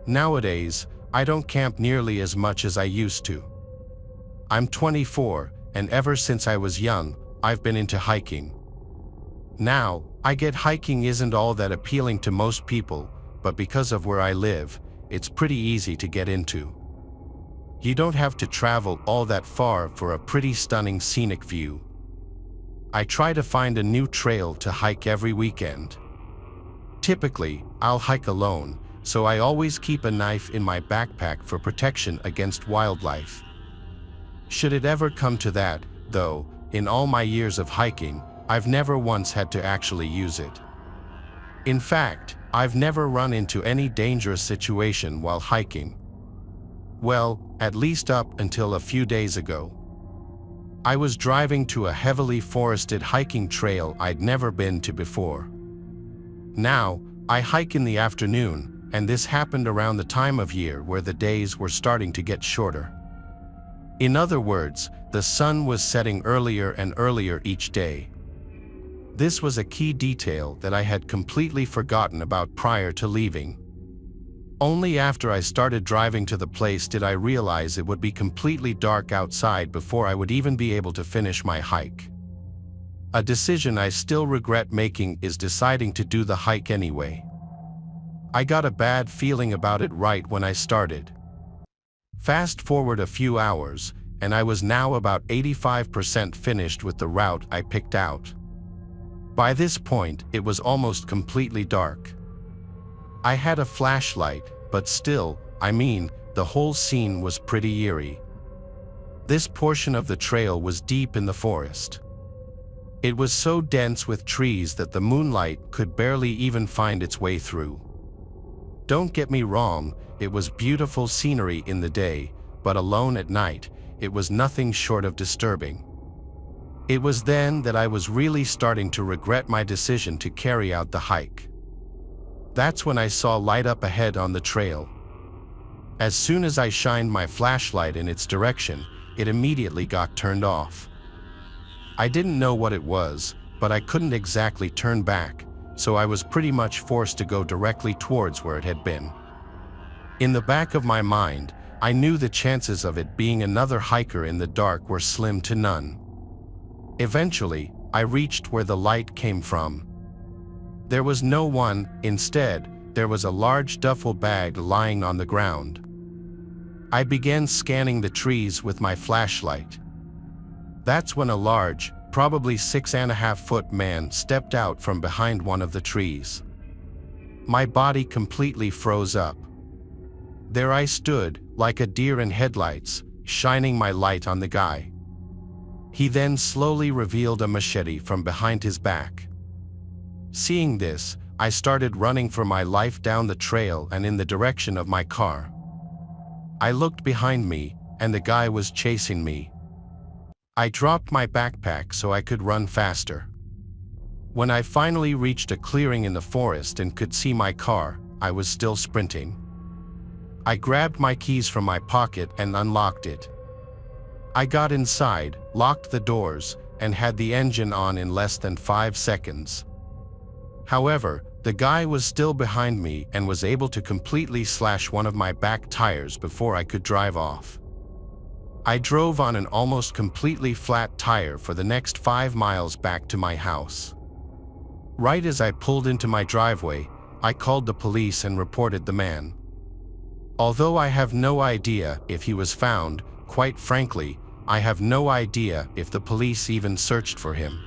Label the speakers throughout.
Speaker 1: Nowadays, I don't camp nearly as much as I used to. I'm 24, and ever since I was young, I've been into hiking. Now, I get hiking isn't all that appealing to most people, but because of where I live, it's pretty easy to get into. You don't have to travel all that far for a pretty stunning scenic view. I try to find a new trail to hike every weekend. Typically, I'll hike alone, so I always keep a knife in my backpack for protection against wildlife. Should it ever come to that, though, in all my years of hiking, I've never once had to actually use it. In fact, I've never run into any dangerous situation while hiking. Well, at least up until a few days ago. I was driving to a heavily forested hiking trail I'd never been to before. Now, I hike in the afternoon, and this happened around the time of year where the days were starting to get shorter. In other words, the sun was setting earlier and earlier each day. This was a key detail that I had completely forgotten about prior to leaving. Only after I started driving to the place did I realize it would be completely dark outside before I would even be able to finish my hike. A decision I still regret making is deciding to do the hike anyway. I got a bad feeling about it right when I started. Fast forward a few hours, and I was now about 85% finished with the route I picked out. By this point, it was almost completely dark. I had a flashlight, but still, the whole scene was pretty eerie. This portion of the trail was deep in the forest. It was so dense with trees that the moonlight could barely even find its way through. Don't get me wrong, it was beautiful scenery in the day, but alone at night, it was nothing short of disturbing. It was then that I was really starting to regret my decision to carry out the hike. That's when I saw light up ahead on the trail. As soon as I shined my flashlight in its direction, it immediately got turned off. I didn't know what it was, but I couldn't exactly turn back, so I was pretty much forced to go directly towards where it had been. In the back of my mind, I knew the chances of it being another hiker in the dark were slim to none. Eventually, I reached where the light came from. There was no one. Instead, there was a large duffel bag lying on the ground. I began scanning the trees with my flashlight. That's when a large, probably 6.5-foot man stepped out from behind one of the trees. My body completely froze up. There I stood, like a deer in headlights, shining my light on the guy. He then slowly revealed a machete from behind his back. Seeing this, I started running for my life down the trail and in the direction of my car. I looked behind me, and the guy was chasing me. I dropped my backpack so I could run faster. When I finally reached a clearing in the forest and could see my car, I was still sprinting. I grabbed my keys from my pocket and unlocked it. I got inside, locked the doors, and had the engine on in less than 5 seconds. However, the guy was still behind me and was able to completely slash one of my back tires before I could drive off. I drove on an almost completely flat tire for the next 5 miles back to my house. Right as I pulled into my driveway, I called the police and reported the man. Although I have no idea if he was found, quite frankly, I have no idea if the police even searched for him.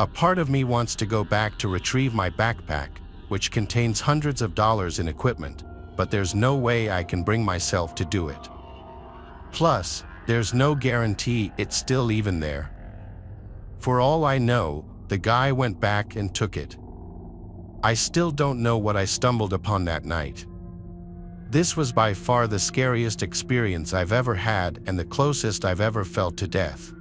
Speaker 1: A part of me wants to go back to retrieve my backpack, which contains hundreds of dollars in equipment, but there's no way I can bring myself to do it. Plus, there's no guarantee it's still even there. For all I know, the guy went back and took it. I still don't know what I stumbled upon that night. This was by far the scariest experience I've ever had and the closest I've ever felt to death.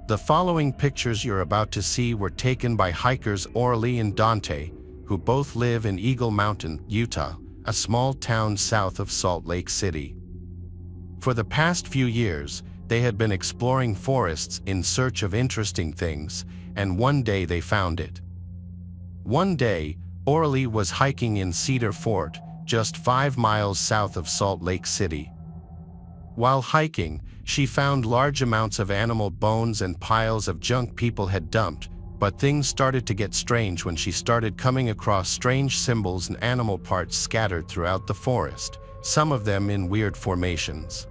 Speaker 1: The following pictures you're about to see were taken by hikers Orly and Dante, who both live in Eagle Mountain, Utah, a small town south of Salt Lake City. For the past few years, They had been exploring forests in search of interesting things, and one day they found it. One day, Orly was hiking in Cedar Fort, just 5 miles south of Salt Lake City. While hiking, she found large amounts of animal bones and piles of junk people had dumped, but things started to get strange when she started coming across strange symbols and animal parts scattered throughout the forest, some of them in weird formations.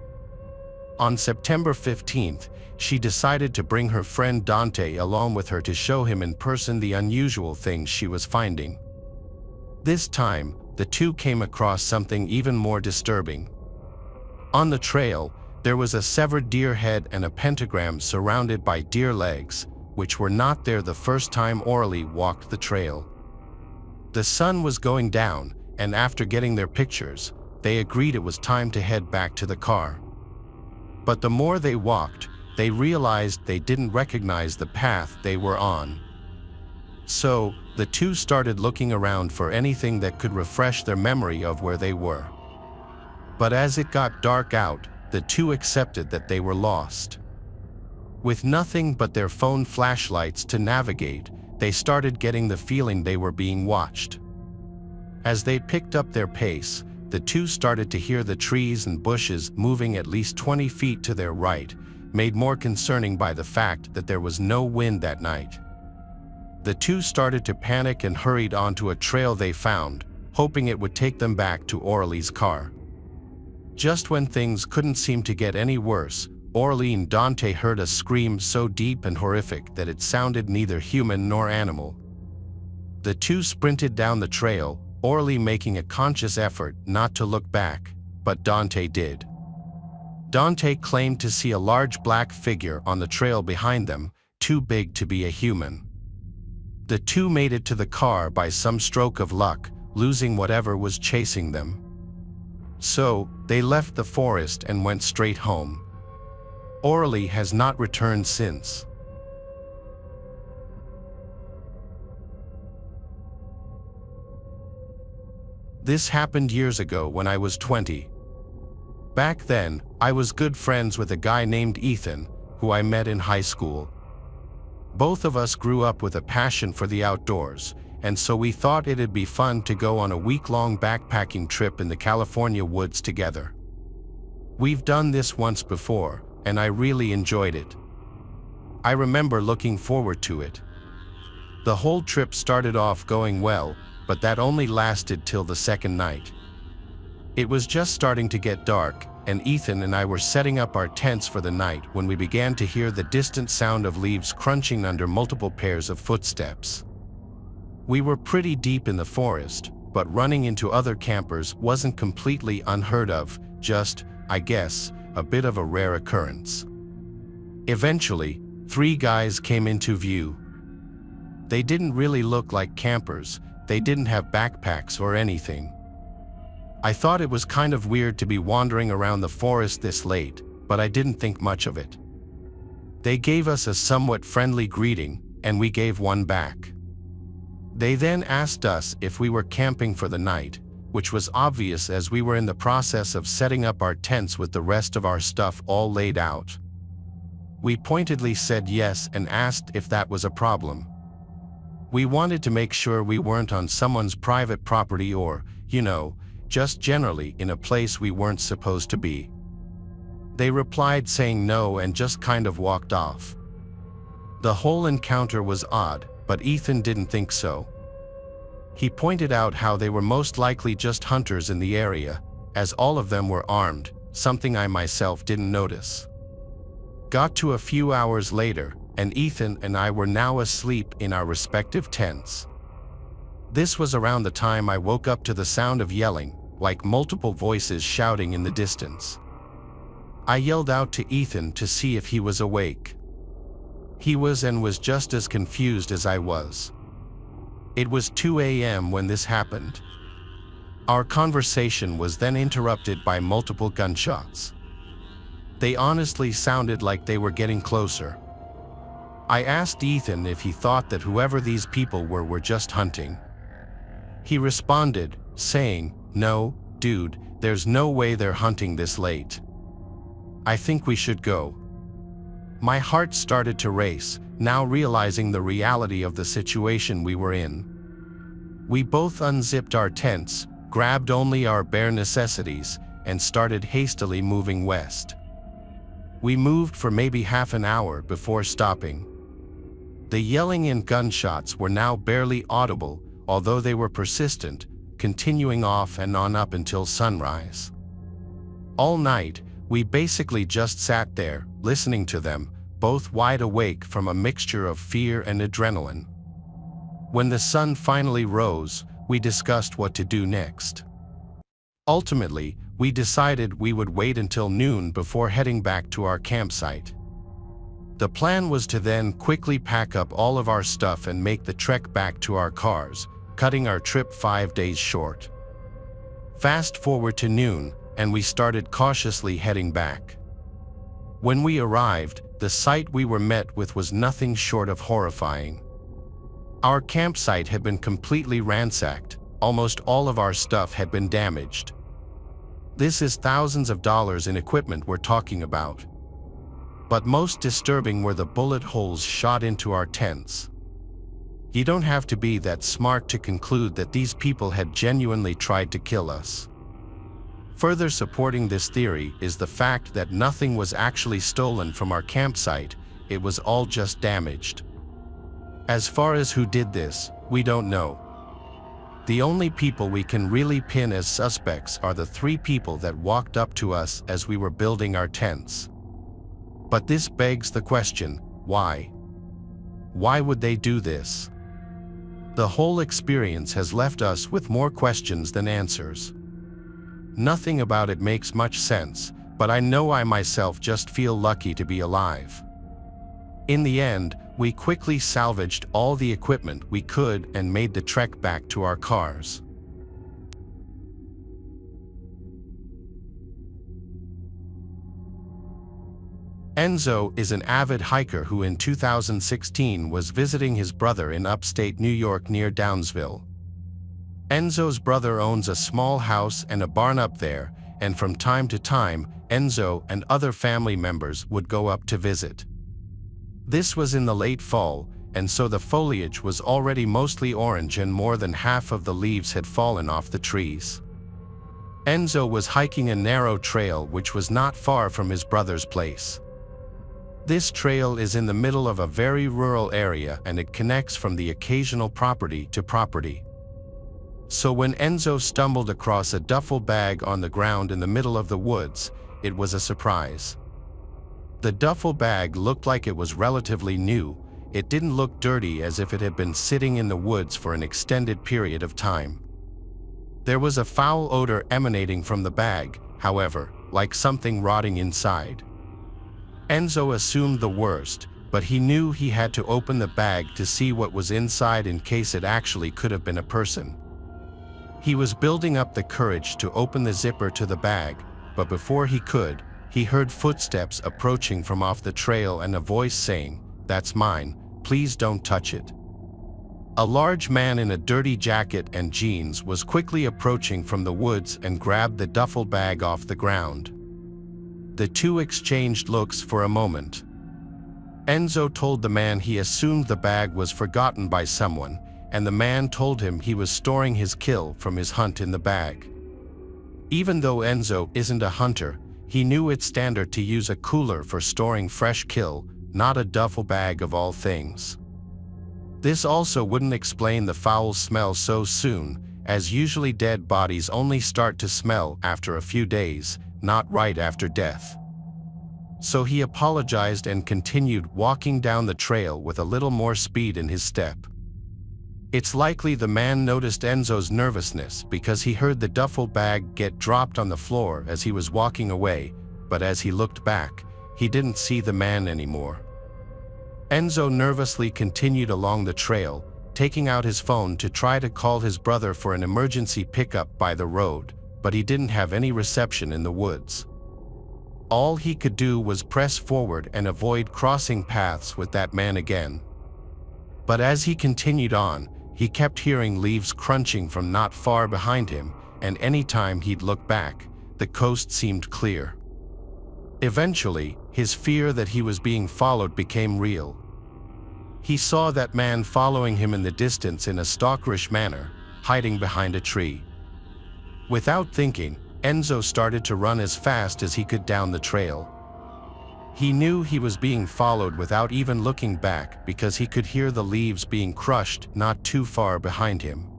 Speaker 1: On September 15th, she decided to bring her friend Dante along with her to show him in person the unusual things she was finding. This time, the two came across something even more disturbing. On the trail, there was a severed deer head and a pentagram surrounded by deer legs, which were not there the first time Orly walked the trail. The sun was going down, and after getting their pictures, they agreed it was time to head back to the car. But the more they walked, they realized they didn't recognize the path they were on. So, the two started looking around for anything that could refresh their memory of where they were. But as it got dark out, the two accepted that they were lost. With nothing but their phone flashlights to navigate, they started getting the feeling they were being watched. As they picked up their pace, the two started to hear the trees and bushes moving at least 20 feet to their right, made more concerning by the fact that there was no wind that night. The two started to panic and hurried onto a trail they found, hoping it would take them back to Orly's car. Just when things couldn't seem to get any worse, Orly and Dante heard a scream so deep and horrific that it sounded neither human nor animal. The two sprinted down the trail, Orly making a conscious effort not to look back, but Dante did. Dante claimed to see a large black figure on the trail behind them, too big to be a human. The two made it to the car by some stroke of luck, losing whatever was chasing them. So, they left the forest and went straight home. Orly has not returned since. This happened years ago when I was 20. Back then, I was good friends with a guy named Ethan, who I met in high school. Both of us grew up with a passion for the outdoors, and so we thought it'd be fun to go on a week-long backpacking trip in the California woods together. We've done this once before, and I really enjoyed it. I remember looking forward to it. The whole trip started off going well, but that only lasted till the second night. It was just starting to get dark, and Ethan and I were setting up our tents for the night when we began to hear the distant sound of leaves crunching under multiple pairs of footsteps. We were pretty deep in the forest, but running into other campers wasn't completely unheard of, just, I guess, a bit of a rare occurrence. Eventually, 3 guys came into view. They didn't really look like campers, they didn't have backpacks or anything. I thought it was kind of weird to be wandering around the forest this late, but I didn't think much of it. They gave us a somewhat friendly greeting, and we gave one back. They then asked us if we were camping for the night, which was obvious as we were in the process of setting up our tents with the rest of our stuff all laid out. We pointedly said yes and asked if that was a problem. We wanted to make sure we weren't on someone's private property or, just generally in a place we weren't supposed to be. They replied saying no and just kind of walked off. The whole encounter was odd, but Ethan didn't think so. He pointed out how they were most likely just hunters in the area, as all of them were armed, something I myself didn't notice. Got to a few hours later, and Ethan and I were now asleep in our respective tents. This was around the time I woke up to the sound of yelling, like multiple voices shouting in the distance. I yelled out to Ethan to see if he was awake. He was and was just as confused as I was. It was 2 a.m. when this happened. Our conversation was then interrupted by multiple gunshots. They honestly sounded like they were getting closer. I asked Ethan if he thought that whoever these people were just hunting. He responded, saying, "No, dude, there's no way they're hunting this late. I think we should go." My heart started to race, now realizing the reality of the situation we were in. We both unzipped our tents, grabbed only our bare necessities, and started hastily moving west. We moved for maybe half an hour before stopping. The yelling and gunshots were now barely audible, although they were persistent, continuing off and on up until sunrise. All night, we basically just sat there, listening to them, both wide awake from a mixture of fear and adrenaline. When the sun finally rose, we discussed what to do next. Ultimately, we decided we would wait until noon before heading back to our campsite. The plan was to then quickly pack up all of our stuff and make the trek back to our cars, cutting our trip 5 days short. Fast forward to noon, and we started cautiously heading back. When we arrived, the sight we were met with was nothing short of horrifying. Our campsite had been completely ransacked, almost all of our stuff had been damaged. This is thousands of dollars in equipment we're talking about. But most disturbing were the bullet holes shot into our tents. You don't have to be that smart to conclude that these people had genuinely tried to kill us. Further supporting this theory is the fact that nothing was actually stolen from our campsite, it was all just damaged. As far as who did this, we don't know. The only people we can really pin as suspects are the 3 people that walked up to us as we were building our tents. But this begs the question, why? Why would they do this? The whole experience has left us with more questions than answers. Nothing about it makes much sense, but I know I myself just feel lucky to be alive. In the end, we quickly salvaged all the equipment we could and made the trek back to our cars. Enzo is an avid hiker who in 2016 was visiting his brother in upstate New York near Downsville. Enzo's brother owns a small house and a barn up there, and from time to time, Enzo and other family members would go up to visit. This was in the late fall, and so the foliage was already mostly orange and more than half of the leaves had fallen off the trees. Enzo was hiking a narrow trail which was not far from his brother's place. This trail is in the middle of a very rural area and it connects from the occasional property to property. So when Enzo stumbled across a duffel bag on the ground in the middle of the woods, it was a surprise. The duffel bag looked like it was relatively new. It didn't look dirty as if it had been sitting in the woods for an extended period of time. There was a foul odor emanating from the bag, however, like something rotting inside. Enzo assumed the worst, but he knew he had to open the bag to see what was inside in case it actually could have been a person. He was building up the courage to open the zipper to the bag, but before he could, he heard footsteps approaching from off the trail and a voice saying, "That's mine, please don't touch it." A large man in a dirty jacket and jeans was quickly approaching from the woods and grabbed the duffel bag off the ground. The two exchanged looks for a moment. Enzo told the man he assumed the bag was forgotten by someone, and the man told him he was storing his kill from his hunt in the bag. Even though Enzo isn't a hunter, he knew it's standard to use a cooler for storing fresh kill, not a duffel bag of all things. This also wouldn't explain the foul smell so soon, as usually dead bodies only start to smell after a few days, not right after death. So he apologized and continued walking down the trail with a little more speed in his step. It's likely the man noticed Enzo's nervousness because he heard the duffel bag get dropped on the floor as he was walking away, but as he looked back, he didn't see the man anymore. Enzo nervously continued along the trail, taking out his phone to try to call his brother for an emergency pickup by the road, but he didn't have any reception in the woods. All he could do was press forward and avoid crossing paths with that man again. But as he continued on, he kept hearing leaves crunching from not far behind him, and any time he'd look back, the coast seemed clear. Eventually, His fear that he was being followed became real. He saw that man following him in the distance in a stalkerish manner, hiding behind a tree. Without thinking, Enzo started to run as fast as he could down the trail. He knew he was being followed without even looking back because he could hear the leaves being crushed not too far behind him.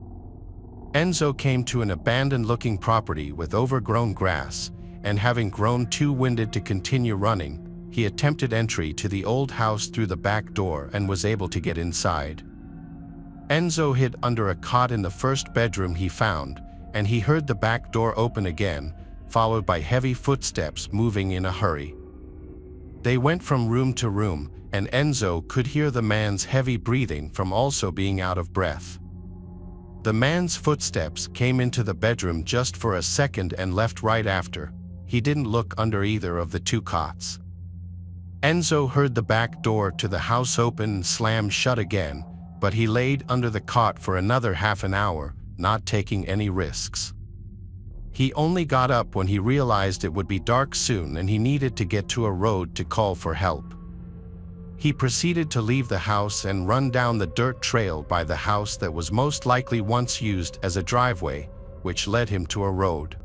Speaker 1: Enzo came to an abandoned-looking property with overgrown grass, and having grown too winded to continue running, he attempted entry to the old house through the back door and was able to get inside. Enzo hid under a cot in the first bedroom he found, and he heard the back door open again, followed by heavy footsteps moving in a hurry. They went from room to room, and Enzo could hear the man's heavy breathing from also being out of breath. The man's footsteps came into the bedroom just for a second and left right after. He didn't look under either of the two cots. Enzo heard the back door to the house open and slam shut again, but he laid under the cot for another half an hour, not taking any risks. He only got up when he realized it would be dark soon and he needed to get to a road to call for help. He proceeded to leave the house and run down the dirt trail by the house that was most likely once used as a driveway, which led him to a road.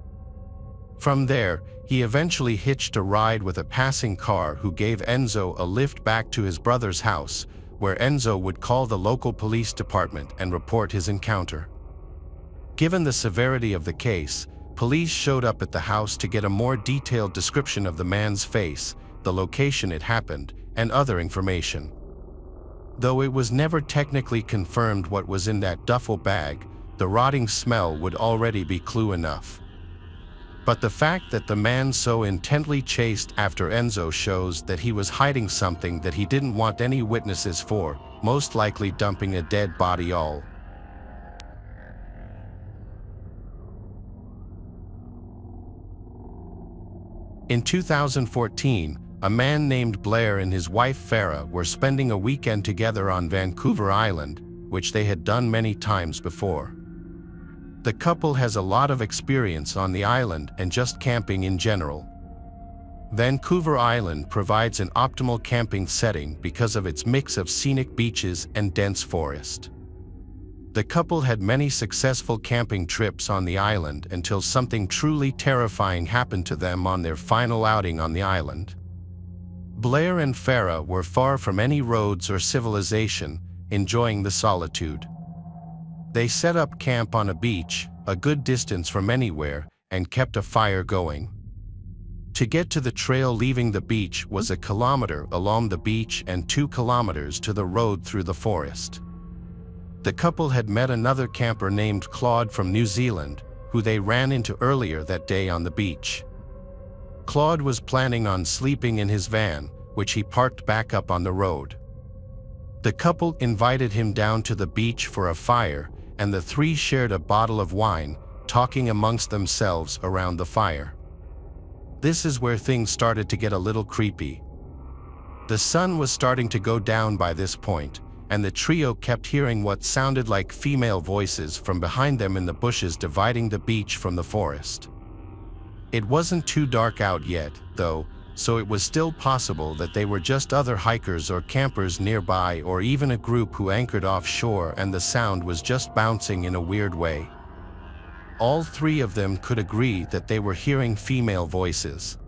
Speaker 1: From there, he eventually hitched a ride with a passing car who gave Enzo a lift back to his brother's house, where Enzo would call the local police department and report his encounter. Given the severity of the case, police showed up at the house to get a more detailed description of the man's face, the location it happened, and other information. Though it was never technically confirmed what was in that duffel bag, the rotting smell would already be clue enough. But the fact that the man so intently chased after Enzo shows that he was hiding something that he didn't want any witnesses for, most likely dumping a dead body all. In 2014, a man named Blair and his wife Farah were spending a weekend together on Vancouver Island, which they had done many times before. The couple has a lot of experience on the island and just camping in general. Vancouver Island provides an optimal camping setting because of its mix of scenic beaches and dense forest. The couple had many successful camping trips on the island until something truly terrifying happened to them on their final outing on the island. Blair and Farah were far from any roads or civilization, enjoying the solitude. They set up camp on a beach, a good distance from anywhere, and kept a fire going. To get to the trail leaving the beach was 1 kilometer along the beach and 2 kilometers to the road through the forest. The couple had met another camper named Claude from New Zealand, who they ran into earlier that day on the beach. Claude was planning on sleeping in his van, which he parked back up on the road. The couple invited him down to the beach for a fire, and the three shared a bottle of wine, talking amongst themselves around the fire. This is where things started to get a little creepy. The sun was starting to go down by this point, and the trio kept hearing what sounded like female voices from behind them in the bushes dividing the beach from the forest. It wasn't too dark out yet, though, so it was still possible that they were just other hikers or campers nearby, or even a group who anchored offshore and the sound was just bouncing in a weird way. All three of them could agree that they were hearing female voices.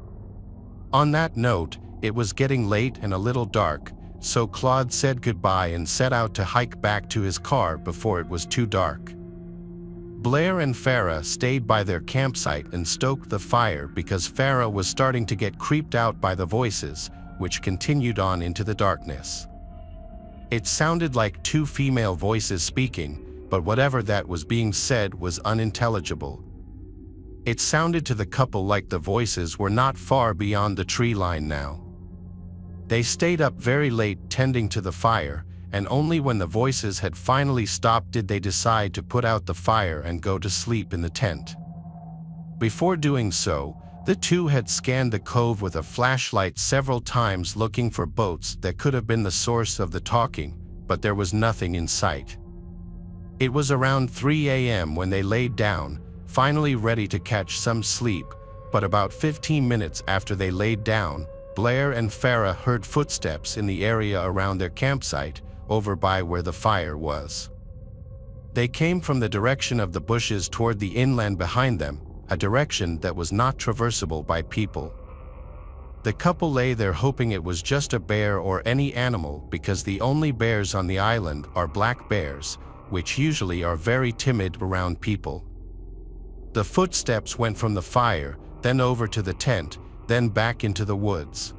Speaker 1: On that note, it was getting late and a little dark, so Claude said goodbye and set out to hike back to his car before it was too dark. Blair and Farah stayed by their campsite and stoked the fire because Farah was starting to get creeped out by the voices, which continued on into the darkness. It sounded like two female voices speaking, but whatever that was being said was unintelligible. It sounded to the couple like the voices were not far beyond the tree line now. They stayed up very late tending to the fire, and only when the voices had finally stopped did they decide to put out the fire and go to sleep in the tent. Before doing so, the two had scanned the cove with a flashlight several times looking for boats that could have been the source of the talking, but there was nothing in sight. It was around 3 a.m. when they laid down, finally ready to catch some sleep, but about 15 minutes after they laid down, Blair and Farah heard footsteps in the area around their campsite, over by where the fire was. They came from the direction of the bushes toward the inland behind them, a direction that was not traversable by people. The couple lay there hoping it was just a bear or any animal, because the only bears on the island are black bears, which usually are very timid around people. The footsteps went from the fire, then over to the tent, then back into the woods.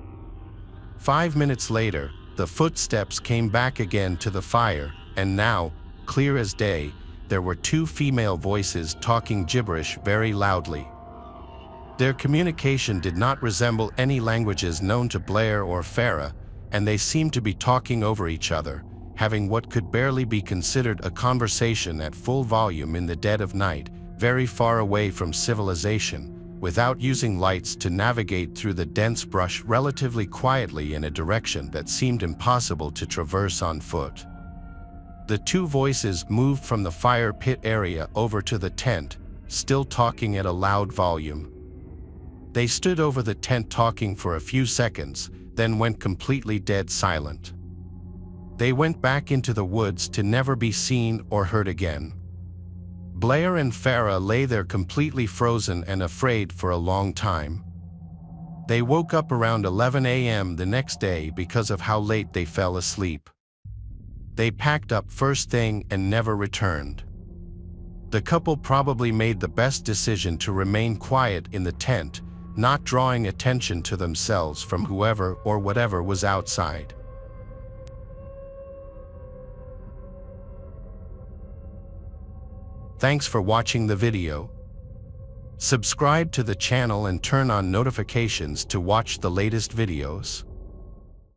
Speaker 1: 5 minutes later, the footsteps came back again to the fire, and now, clear as day, there were two female voices talking gibberish very loudly. Their communication did not resemble any languages known to Blair or Farah, and they seemed to be talking over each other, having what could barely be considered a conversation at full volume in the dead of night, very far away from civilization, without using lights to navigate through the dense brush relatively quietly in a direction that seemed impossible to traverse on foot. The two voices moved from the fire pit area over to the tent, still talking at a loud volume. They stood over the tent talking for a few seconds, then went completely dead silent. They went back into the woods to never be seen or heard again. Blair and Farah lay there completely frozen and afraid for a long time. They woke up around 11 a.m. the next day because of how late they fell asleep. They packed up first thing and never returned. The couple probably made the best decision to remain quiet in the tent, not drawing attention to themselves from whoever or whatever was outside. Thanks for watching the video. Subscribe to the channel and turn on notifications to watch the latest videos.